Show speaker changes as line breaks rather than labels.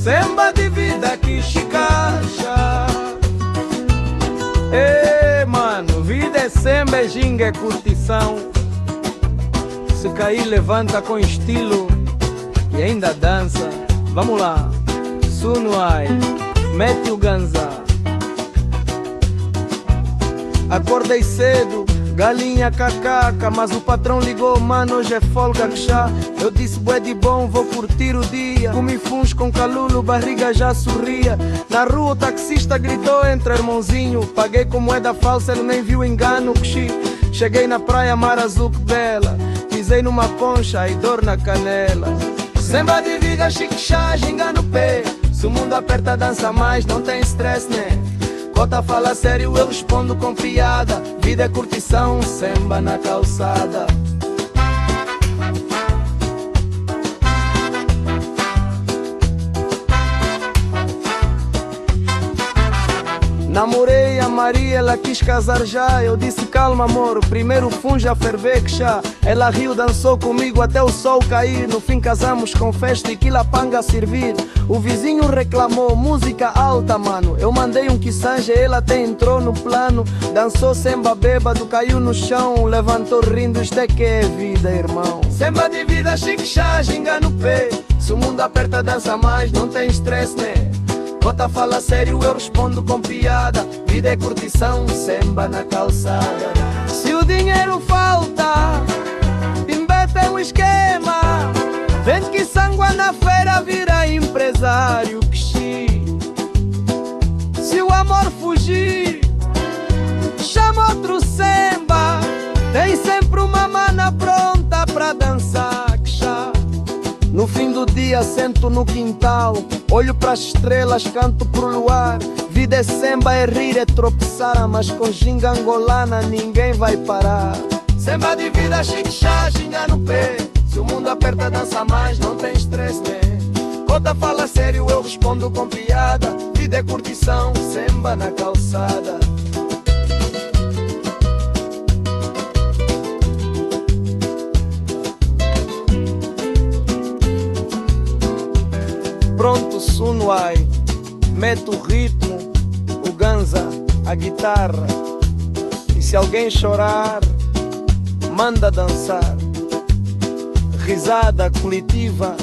Samba de vida que chicacha. Mano, vida é samba, é ginga, é curtição. Se cair, levanta com estilo e ainda dança. Vamos lá, Sunuai, mete o ganza. Acordei cedo, galinha cacaca, mas o patrão ligou, mano, hoje é folga que chá. Eu disse, bué de bom, vou curtir o dia. Comi funs com calulo, barriga já sorria. Na rua o taxista gritou entre irmãozinho. Paguei com moeda falsa, ele nem viu engano. Cheguei na praia, mar azul que bela. Pisei numa concha e dor na canela. Samba de vida, chique-chá, ginga no pé. Se o mundo aperta, dança mais, não tem stress, né? Cota fala sério, eu respondo com piada. Vida é curtição, samba na calçada. Namorei a Maria, ela quis casar já. Eu disse calma amor, primeiro fun já ferver que chá. Ela riu, dançou comigo até o sol cair. No fim casamos com festa e quilapanga a servir. O vizinho reclamou, música alta mano. Eu mandei um quiçanja, ela até entrou no plano. Dançou samba bêbado, caiu no chão. Levantou rindo, isto é que é vida irmão. Samba de vida, chique-chá, ginga no pé. Se o mundo aperta, dança mais, não tem stress né? Bota fala sério, eu respondo com piada. Vida é curtição, samba na calçada. Se o dinheiro falta, Pimbé tem um esquema. Vende que sangua na feira, vira empresário que xi. Se o amor fugir, chama outro samba. Tem sempre uma mana pronta pra dançar que chá. No fim do dia sento no quintal, olho pras estrelas, canto pro luar. Vida é samba, é rir, é tropeçar. Mas com ginga angolana ninguém vai parar. Samba de vida, chique-chá, ginga no pé. Se o mundo aperta, dança mais, não tem stress, né? Cota fala sério, eu respondo com piada. Vida é curtição, samba na calçada. Pronto, Sunuai, mete o ritmo, o ganza, a guitarra. E se alguém chorar, manda dançar. Risada coletiva